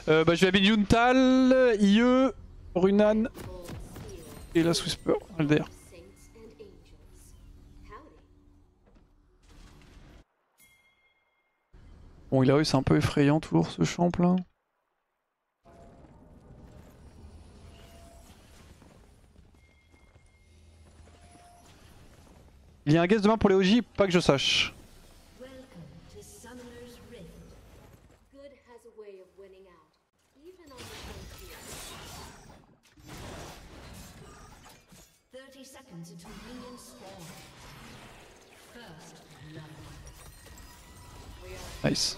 Bah, je vais habiller Yuntal, IE, Runan et la Whisper, LDR. Bon, il a eu, c'est un peu effrayant toujours ce champ là. Il y a un guest demain pour les OG, pas que je sache. Nice.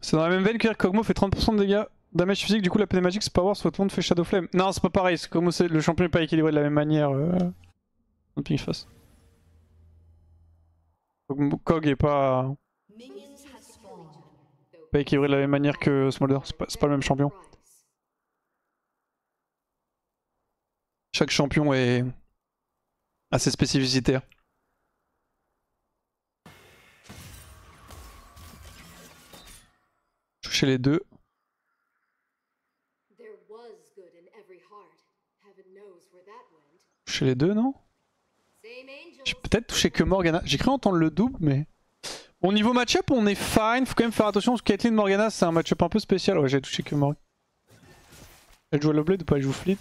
C'est dans la même veine que Kog'Maw fait 30% de dégâts damage physique, du coup la pneumatique c'est pas voir soit tout le monde fait Shadow Flame. Non, c'est pas pareil, Kog'Maw le champion est pas équilibré de la même manière. Ping face. Kog est pas équilibré de la même manière que Smolder, c'est pas le même champion. Chaque champion a ses spécificités. Toucher les deux. Toucher les deux, non? J'ai peut-être touché que Morgana. J'ai cru entendre le double, mais... Au niveau match-up, on est fine. Faut quand même faire attention parce que Caitlyn Morgana, c'est un match-up un peu spécial. Ouais, j'ai touché que Morgana. Elle joue à Lowblade ou pas? Elle joue Fleet.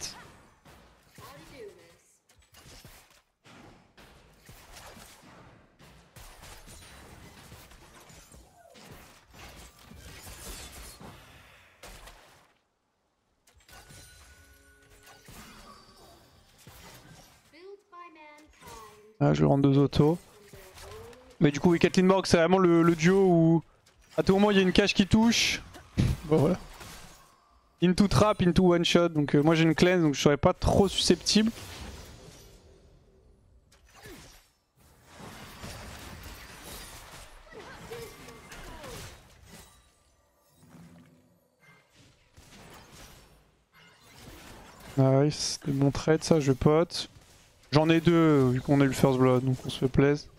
Ah, je rends 2 autos. Mais du coup, oui, Caitlyn Morg, c'est vraiment le duo où à tout moment il y a une cage qui touche. Bon, voilà. Into trap, into one shot. Donc, moi j'ai une cleanse donc je serais pas trop susceptible. Nice, des bons trades, ça, je pote. J'en ai 2 vu qu'on a eu le first blood, donc on se fait plaisir.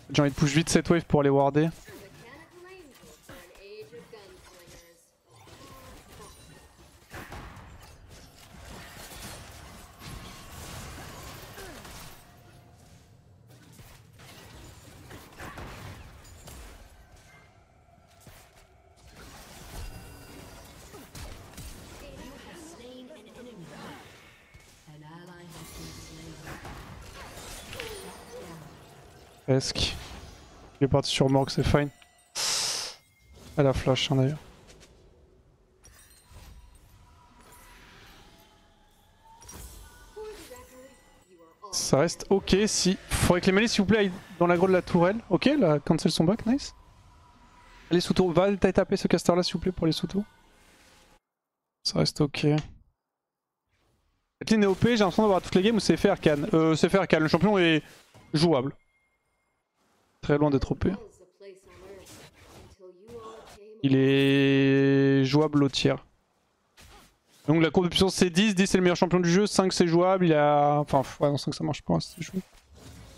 J'ai envie de push vite cette wave pour aller warder. Presque. Il est parti sur Morg, c'est fine. Elle a flash hein, d'ailleurs. Ça reste ok si... Faudrait que les mêlées s'il vous plaît aillent dans l'aggro de la tourelle. Ok, la cancel son back, nice. Allez sous tour, va taper ce caster là s'il vous plaît pour les sous tours. Ça reste ok. Caitlyn est OP, j'ai l'impression d'avoir toutes les games où c'est fait Arcane. C'est fait Arcane, le champion est jouable. Très loin d'être OP. Il est jouable au tiers. Donc la courbe de puissance c'est 10, 10 c'est le meilleur champion du jeu, 5 c'est jouable, il est à... Enfin, ouais non 5 ça marche pas, c'est jouable.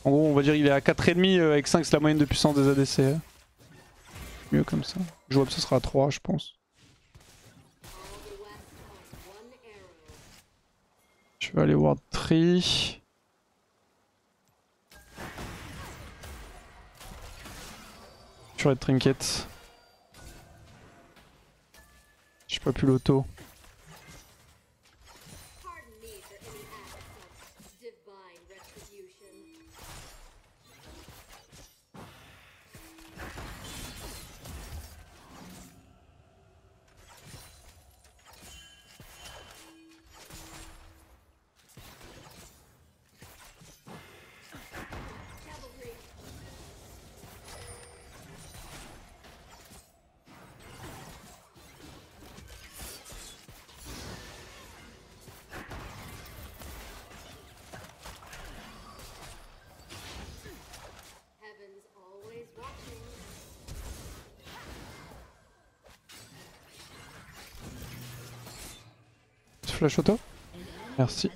En gros on va dire il est à 4,5 avec 5 c'est la moyenne de puissance des ADC. Mieux comme ça. Jouable ce sera à 3 je pense. Je vais aller ward tree. Je vais être trinket. J'ai pas pu l'auto. Flash auto. Merci.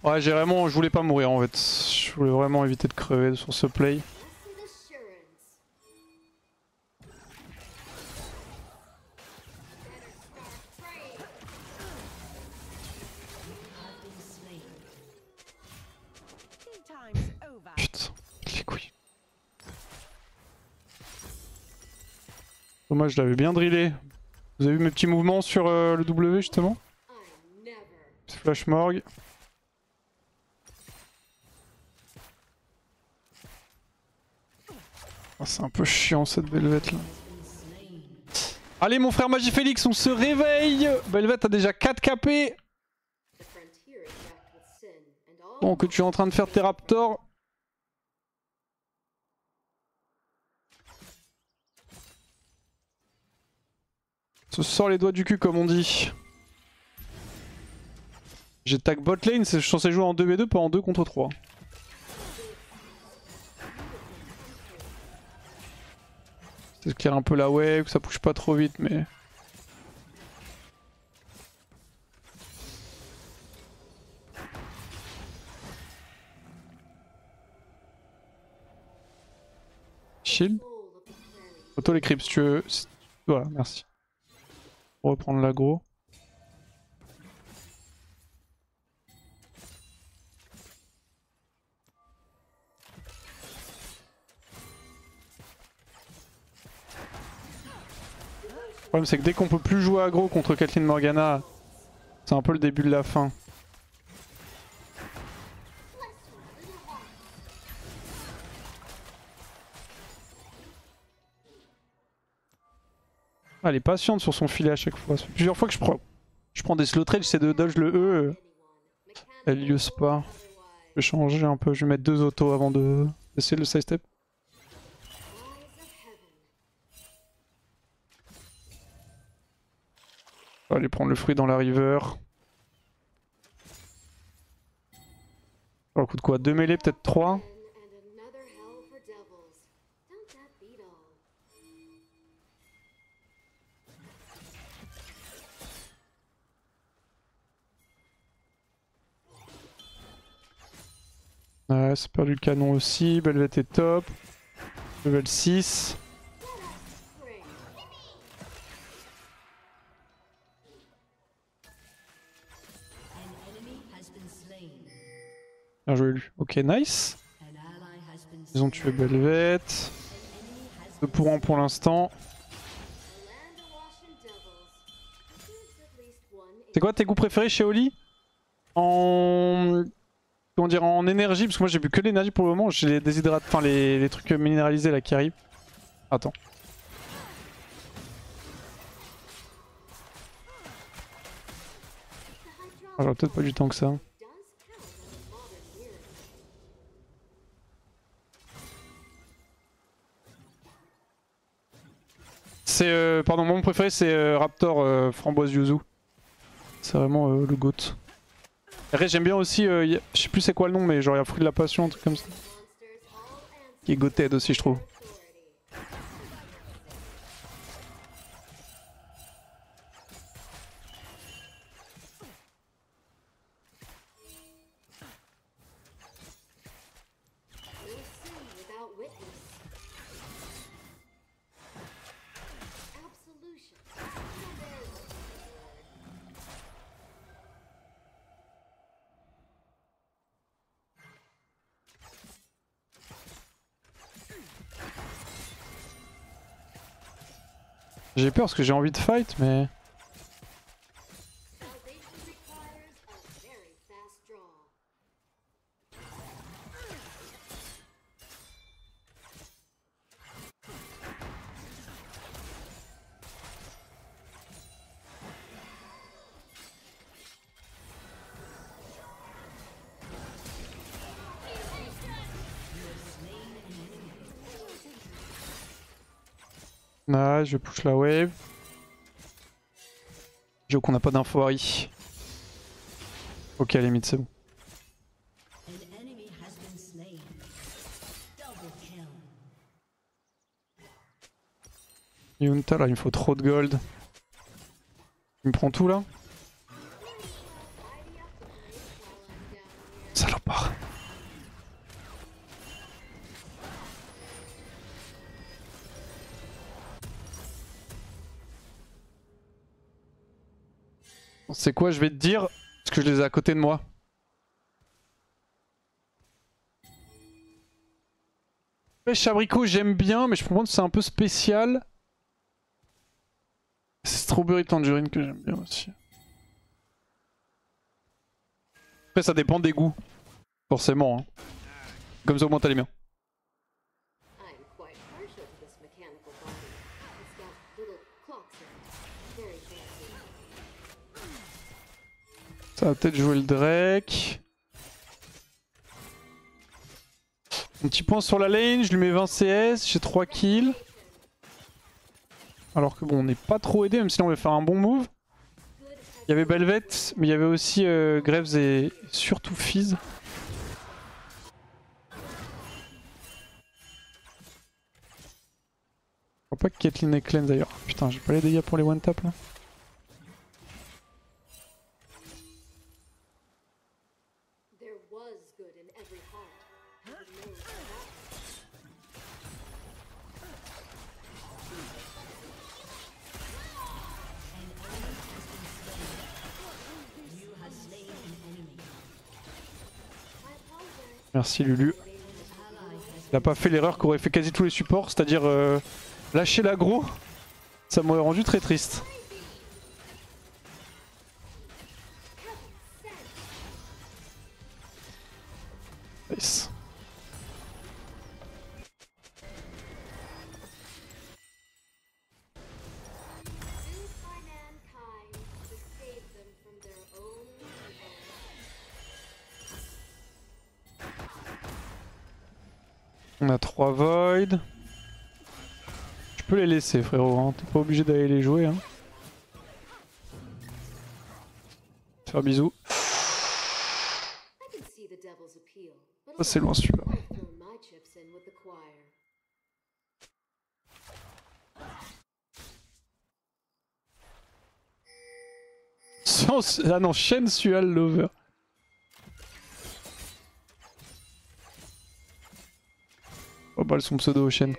Ouais, je voulais pas mourir en fait. Je voulais vraiment éviter de crever sur ce play. Putain, les couilles. Dommage, je l'avais bien drillé. Vous avez vu mes petits mouvements sur le W justement? Flash morgue. Oh, c'est un peu chiant cette Belvette là. Allez mon frère Magifélix, on se réveille. Belvette a déjà 4 KP. Bon, que tu es en train de faire tes raptors. Se sort les doigts du cul comme on dit. J'ai tag bot lane, je suis censé jouer en 2v2 pas en 2 contre 3. C'est clair un peu la wave, que ça push pas trop vite mais... Shield. Auto les creeps si tu veux. Voilà, merci. Pour reprendre l'aggro. Le problème c'est que dès qu'on peut plus jouer aggro contre Kathleen Morgana, c'est un peu le début de la fin. Ah, elle est patiente sur son filet à chaque fois. Ça fait plusieurs fois que je prends des slow trades, j'essaie de dodge le E. Elle use pas. Je vais changer un peu, je vais mettre 2 autos avant d'essayer le side step. Je vais aller prendre le fruit dans la river. Alors, coup de quoi? 2 mêlées, peut-être 3. Ouais, c'est perdu le canon aussi. Belvette est top. Level 6. Bien joué lui. Ok, nice. Ils ont tué Belvette. 2 pour 1 pour l'instant. C'est quoi tes goûts préférés chez Oli? En... Comment dire, en énergie, parce que moi j'ai bu que l'énergie pour le moment, j'ai les déshydrates, enfin les trucs minéralisés là qui arrivent. Attends. Ah, j'aurais peut-être pas du temps que ça. C'est pardon, mon préféré c'est Raptor framboise yuzu. C'est vraiment le GOAT. Après j'aime bien aussi, je sais plus c'est quoi le nom, mais genre il y a fruit de la passion, un truc comme ça. Qui est goated aussi je trouve. J'ai peur parce que j'ai envie de fight mais... Ah, je push la wave. Joe qu'on n'a pas d'info Harry. Ok, à la limite c'est bon. Yunta là, il me faut trop de gold. Il me prend tout là. C'est quoi, je vais te dire, parce que je les ai à côté de moi. Pêche abricot, j'aime bien, mais je comprends que c'est un peu spécial. C'est Strawberry Tangerine que j'aime bien aussi. Après, ça dépend des goûts. Forcément. Hein. Comme ça, au moins, t'as les miens. Ça va peut-être jouer le Drake. Un petit point sur la lane, je lui mets 20 CS, j'ai 3 kills. Alors que bon, on n'est pas trop aidé, même si là on va faire un bon move. Il y avait Belvet, mais il y avait aussi Graves et surtout Fizz. Je crois pas que Caitlyn est clean d'ailleurs. Putain, j'ai pas les dégâts pour les one tap là. Merci Lulu. Il a pas fait l'erreur qu'auraient fait quasi tous les supports, c'est-à-dire lâcher l'aggro. Ça m'aurait rendu très triste. Nice. On a 3 Void. Je peux les laisser frérot, hein. T'es pas obligé d'aller les jouer. Hein. Faire bisous. Ça c'est loin celui-là. Ah non, Sensual Lover. Oh bah son pseudo au Shen.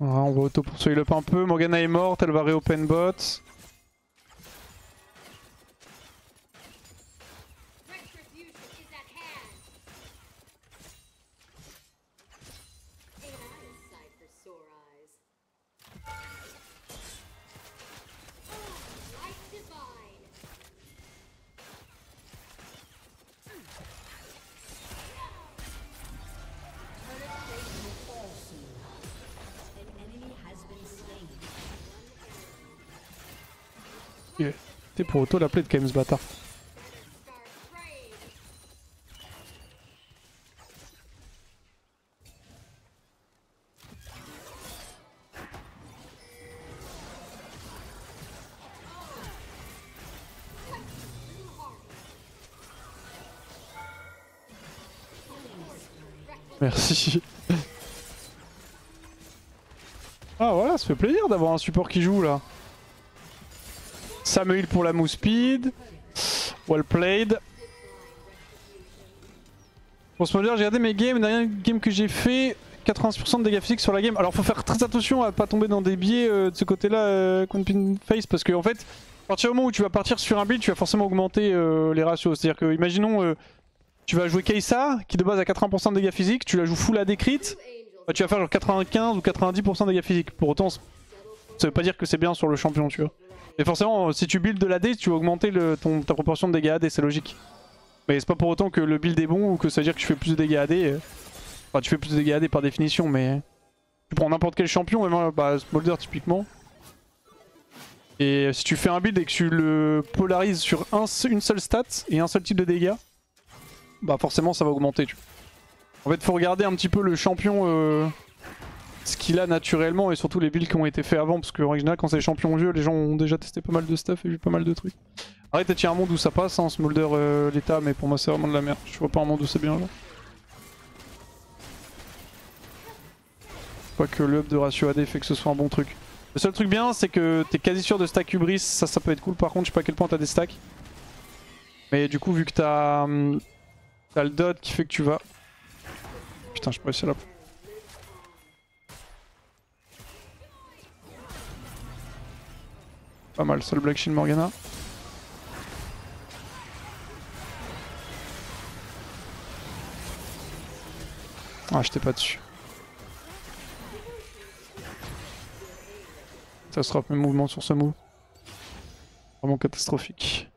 On va auto-poursuivre le un peu. Morgana est morte, elle va réopen bot. T'es pour auto la play de quand même ce bâtard. Merci. Ah voilà, ça fait plaisir d'avoir un support qui joue là. Samuel pour la move speed. Well played. Pour ce modèle, j'ai regardé mes games. Dernier game que j'ai fait, 80% de dégâts physiques sur la game. Alors faut faire très attention à pas tomber dans des biais de ce côté-là, Queen Face, parce que en fait, à partir du moment où tu vas partir sur un build, tu vas forcément augmenter les ratios. C'est-à-dire que, imaginons, tu vas jouer Kai'Sa, qui de base a 80% de dégâts physiques, tu la joues full AD crit, bah, tu vas faire genre 95 ou 90% de dégâts physiques. Pour autant, ça veut pas dire que c'est bien sur le champion, tu vois. Et forcément, si tu builds de l'AD, tu vas augmenter ta proportion de dégâts AD, c'est logique. Mais c'est pas pour autant que le build est bon ou que ça veut dire que tu fais plus de dégâts AD. Enfin, tu fais plus de dégâts AD par définition, mais tu prends n'importe quel champion, même bah, Smolder typiquement. Et si tu fais un build et que tu le polarises sur une seule stat et un seul type de dégâts, bah forcément ça va augmenter. En fait, faut regarder un petit peu le champion, ce qu'il a naturellement et surtout les builds qui ont été faits avant, parce qu'en général quand c'est les champions vieux, les gens ont déjà testé pas mal de stuff et vu pas mal de trucs. Arrête, il y a un monde où ça passe, hein, Smolder l'état, mais pour moi c'est vraiment de la merde. Je vois pas un monde où c'est bien là. Pas que le up de ratio AD fait que ce soit un bon truc. Le seul truc bien, c'est que t'es quasi sûr de stack Hubris, ça peut être cool. Par contre, je sais pas à quel point t'as des stacks. Mais du coup, vu que t'as le dot qui fait que tu vas... Putain, je peux réussir là. Pas mal, seul Black Shield Morgana. Ah, j'étais pas dessus. Ça sera mes mouvements sur ce move. Vraiment catastrophique.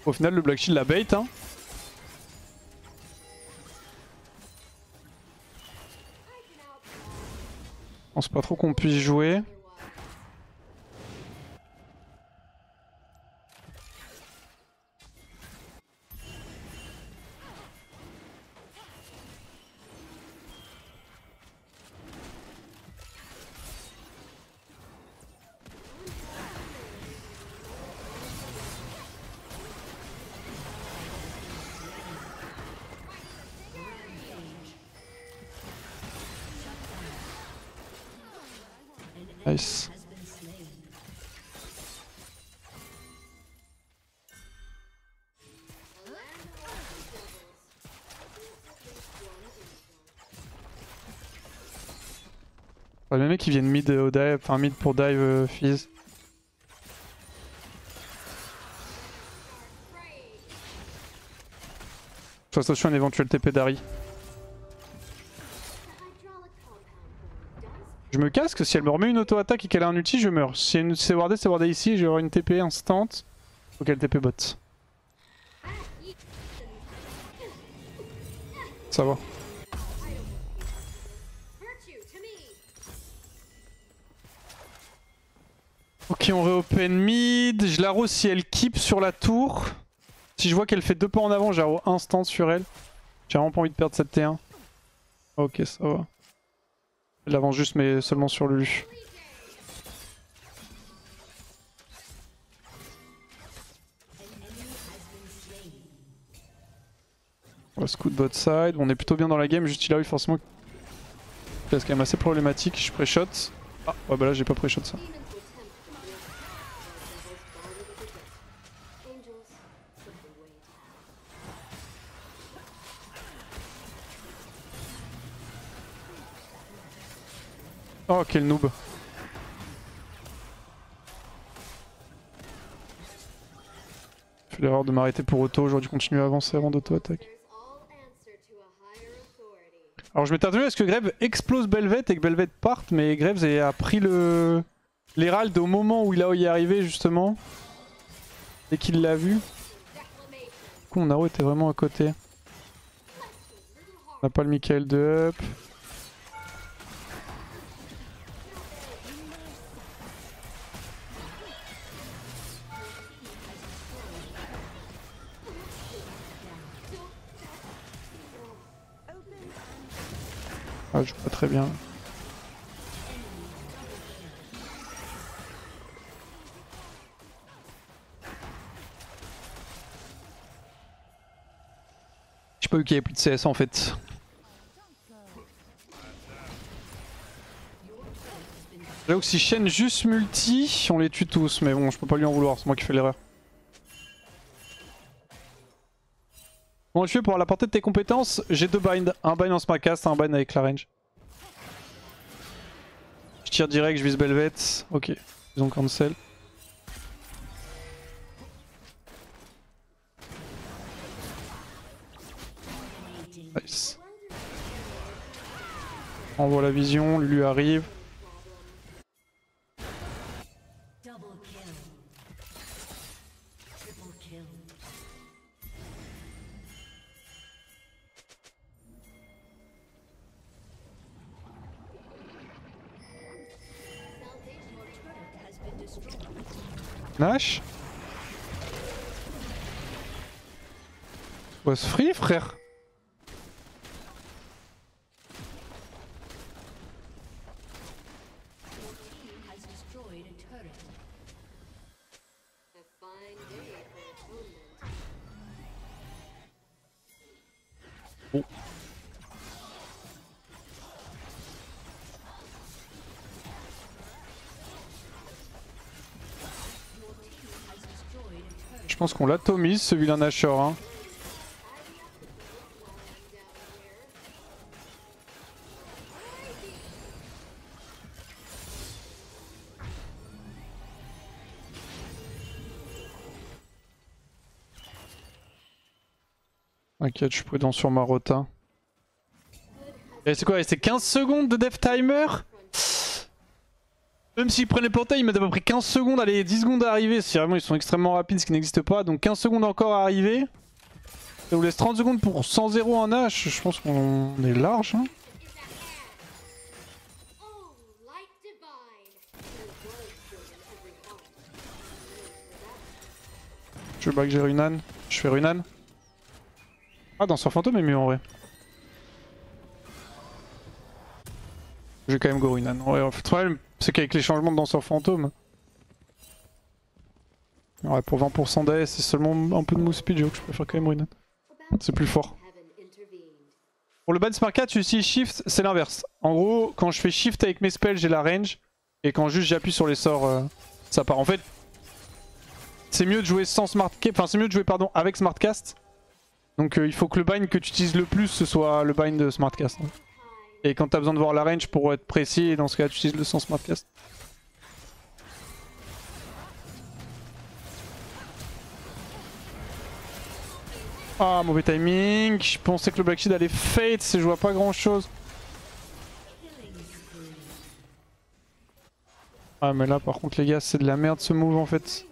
Au final, le Black Shield la bait, hein. Je pense pas trop qu'on puisse jouer. Nice. Le mec qui viennent mid au dive, enfin mid pour dive Fizz. Fais attention à un éventuel TP d'Ari. Je me casque, si elle me remet une auto-attaque et qu'elle a un ulti, je meurs. Si c'est wardé ici, j'aurai une TP instant. Faut qu'elle TP bot. Ça va. Ok, on réopen mid. Je la rose si elle keep sur la tour. Si je vois qu'elle fait 2 pas en avant, j'ai instant sur elle. J'ai vraiment pas envie de perdre cette T1. Ok, ça va. Elle avance juste, mais seulement sur Lulu. On va scout bot side. On est plutôt bien dans la game. Juste il a eu forcément. C'est quand même assez problématique. Je pré-shot. Ah, ouais, bah là j'ai pas pré-shot ça. Oh, quel noob. J'ai fait l'erreur de m'arrêter pour auto. J'aurais dû continuer à avancer avant d'auto-attaque. Alors je m'étais attendu à ce que Graves explose Belvet et que Belvet parte, mais Graves a pris l'Herald au moment où il y est arrivé justement. Dès qu'il l'a vu. Du coup, mon arrow était vraiment à côté. On n'a pas le Michael de up. Ah, je joue pas très bien. J'ai pas vu qu'il y avait plus de CS en fait. J'avoue que si Shen juste multi, on les tue tous, mais bon, je peux pas lui en vouloir, c'est moi qui fais l'erreur. Comment tu fais pour avoir la portée de tes compétences? J'ai 2 binds, un bind en smackcast, un bind avec la range. Je tire direct, je vise Belvet. Ok, ils ont cancel. Nice. On voit la vision, Lulu arrive. Nash? Was free, frère? Oh. Je pense qu'on l'atomise ce vilain Nashor. Hein. T'inquiète, je suis prudent sur ma rota. Et c'est quoi? C'est 15 secondes de death timer? Même s'ils prennent les portails, ils mettent à peu près 15 secondes, allez 10 secondes à arriver. Si vraiment ils sont extrêmement rapides, ce qui n'existe pas. Donc 15 secondes encore à arriver. Ça vous laisse 30 secondes pour 100-0 en H. Je pense qu'on est large. Hein. Je back j'ai Runan. Je fais Runan. Ah, Danseur Fantôme est mieux en vrai. J'ai quand même go Runan. Ouais, en fait, le problème, c'est qu'avec les changements de Danseur Fantôme. Ouais, pour 20% d'AS, c'est seulement un peu de move speed, je préfère quand même Runan. C'est plus fort. Pour le ban Smart 4, tu utilises Shift, c'est l'inverse. En gros, quand je fais Shift avec mes spells, j'ai la range. Et quand juste j'appuie sur les sorts, ça part. En fait, c'est mieux de jouer sans Smart Cast. Enfin, c'est mieux de jouer pardon, avec Smart Cast. Donc il faut que le bind que tu utilises le plus, ce soit le bind de Smart Cast. Hein. Et quand tu as besoin de voir la range pour être précis, dans ce cas tu utilises le sans Smart Cast. Ah, mauvais timing. Je pensais que le Black Shield allait fade, je vois pas grand chose. Ah, mais là par contre les gars, c'est de la merde ce move en fait.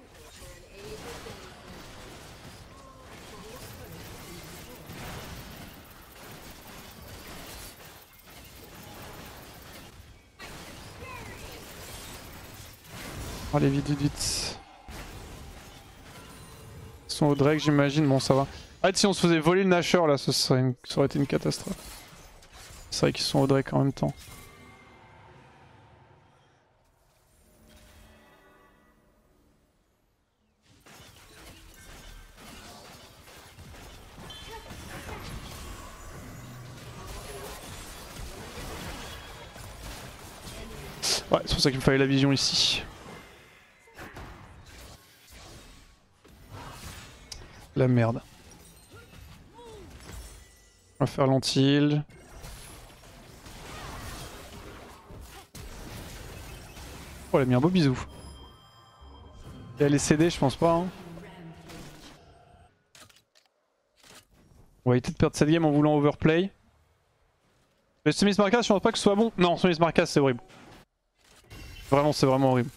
Allez, vite, vite, vite. Ils sont au Drake, j'imagine. Bon, ça va. En fait, si on se faisait voler le Nashor là, ça aurait été une catastrophe. C'est vrai qu'ils sont au Drake en même temps. Ouais, c'est pour ça qu'il me fallait la vision ici. La merde. On va faire l'anti-heal. Oh, elle a mis un beau bisou. Et elle est cédée, je pense pas. Hein. On va éviter de perdre cette game en voulant overplay. Le semi-smartcast, je pense pas que ce soit bon. Non, semi-smartcast, c'est horrible. Vraiment, c'est vraiment horrible.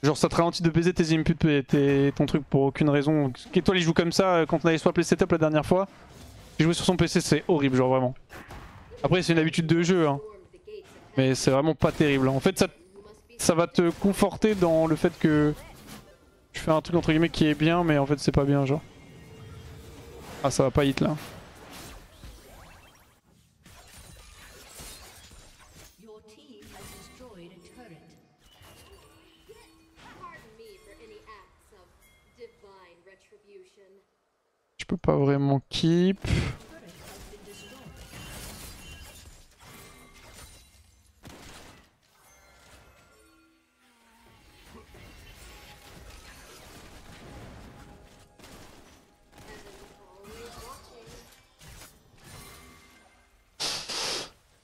Genre ça te ralentit de baiser tes inputs et ton truc pour aucune raison. Qu'étoile il joue comme ça quand on avait swap les setups la dernière fois. J'ai joué sur son PC, c'est horrible, genre vraiment. Après c'est une habitude de jeu, hein. Mais c'est vraiment pas terrible. En fait ça va te conforter dans le fait que tu fais un truc entre guillemets qui est bien, mais en fait c'est pas bien genre. Ah ça va pas hit là. Je peux pas vraiment keep.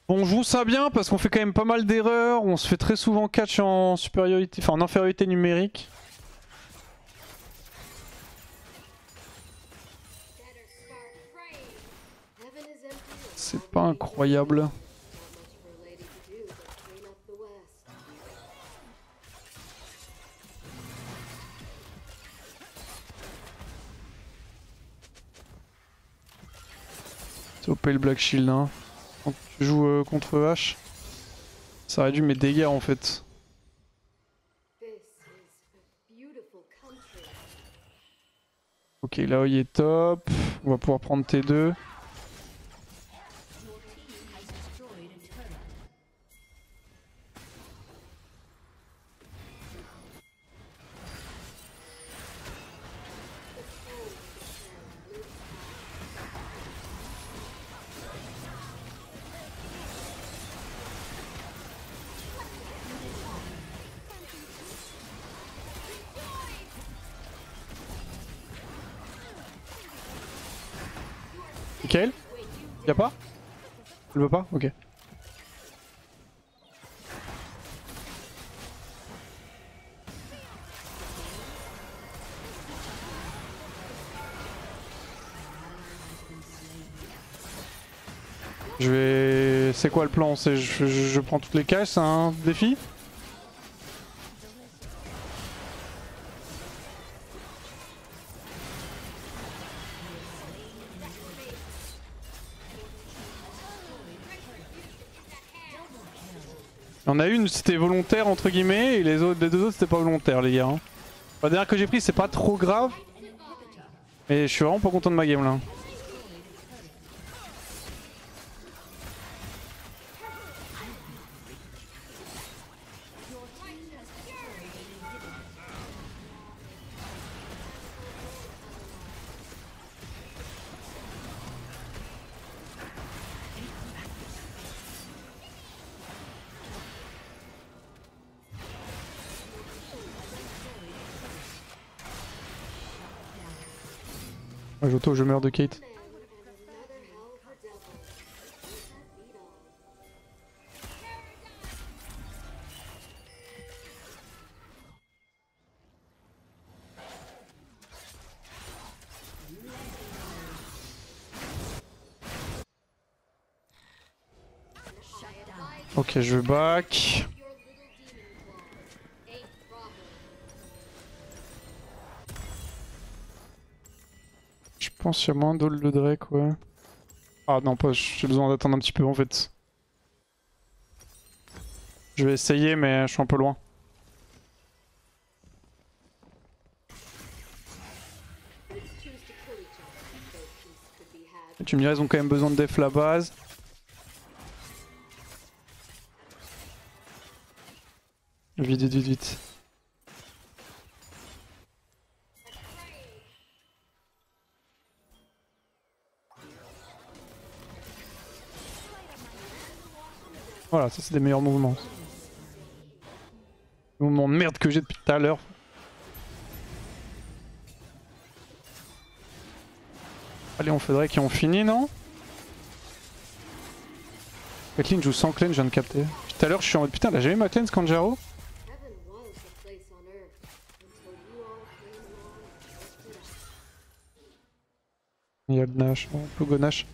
Bon, on joue ça bien parce qu'on fait quand même pas mal d'erreurs. On se fait très souvent catch en supériorité, enfin en infériorité numérique. C'est pas incroyable. C'est OP le Black Shield hein. Quand tu joues contre H, ça réduit mes dégâts en fait. Ok, là il est top. On va pouvoir prendre T2. Michael? Y'a pas? Elle veut pas? Ok. Je vais... C'est quoi le plan? C'est je prends toutes les caches, c'est un défi? Il y en a une, c'était volontaire entre guillemets, et les deux autres c'était pas volontaire les gars. La dernière que j'ai pris c'est pas trop grave. Mais je suis vraiment pas content de ma game là. Je meurs de Kate. Ok, je back. Je pense qu'il y a moins d'hold de Drake, ouais. Ah non, pas, j'ai besoin d'attendre un petit peu en fait. Je vais essayer, mais je suis un peu loin. Et tu me dirais, ils ont quand même besoin de def la base. Vite, vite, vite, vite. Voilà, ça c'est des meilleurs mouvements. Le mouvement de merde que j'ai depuis tout à l'heure. Allez, on faudrait qu'ils ont fini, non? Caitlyn joue sans cleanse, je viens de capter. Tout à l'heure, je suis en mode putain, elle a jamais ma cleanse Kanjaro? Il y a le Nash, bon, Plogo Nash.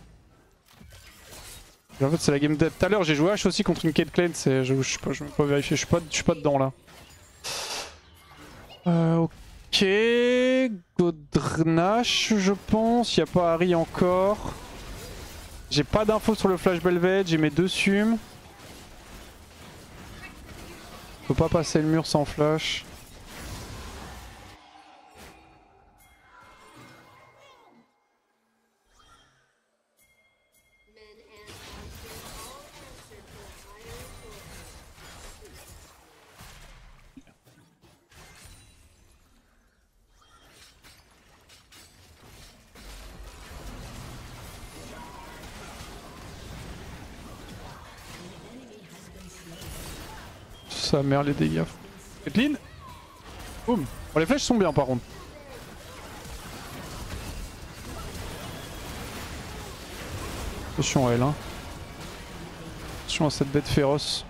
Et en fait, c'est la game de tout à l'heure, j'ai joué H aussi contre une Caitlyn, je vais pas vérifier, je suis pas dedans là. Ok, Godnash je pense, il n'y a pas Harry encore. J'ai pas d'infos sur le Flash Belved, j'ai mes deux sumes. Faut pas passer le mur sans flash. Sa mère les dégâts. Caitlyn. Boum. Bon, les flèches sont bien par contre. Attention à elle hein. Attention à cette bête féroce.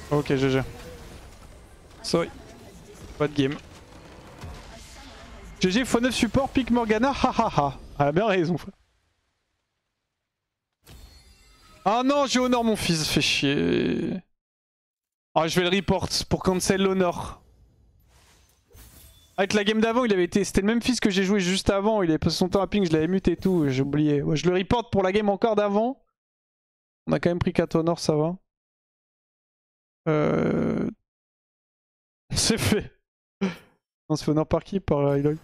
Ok GG. Sorry. Pas de game. GG x9 support pick Morgana hahaha. Elle a bien raison. Ah non, j'ai honor mon fils, fait chier. Ah, je vais le report pour cancel l'honneur. Avec la game d'avant, c'était le même fils que j'ai joué juste avant. Il avait passé son temps à ping, je l'avais muté et tout, j'ai oublié. Ouais, je le report pour la game encore d'avant. On a quand même pris 4 honors, ça va. C'est fait. On se fait honor par qui? Par Eloy.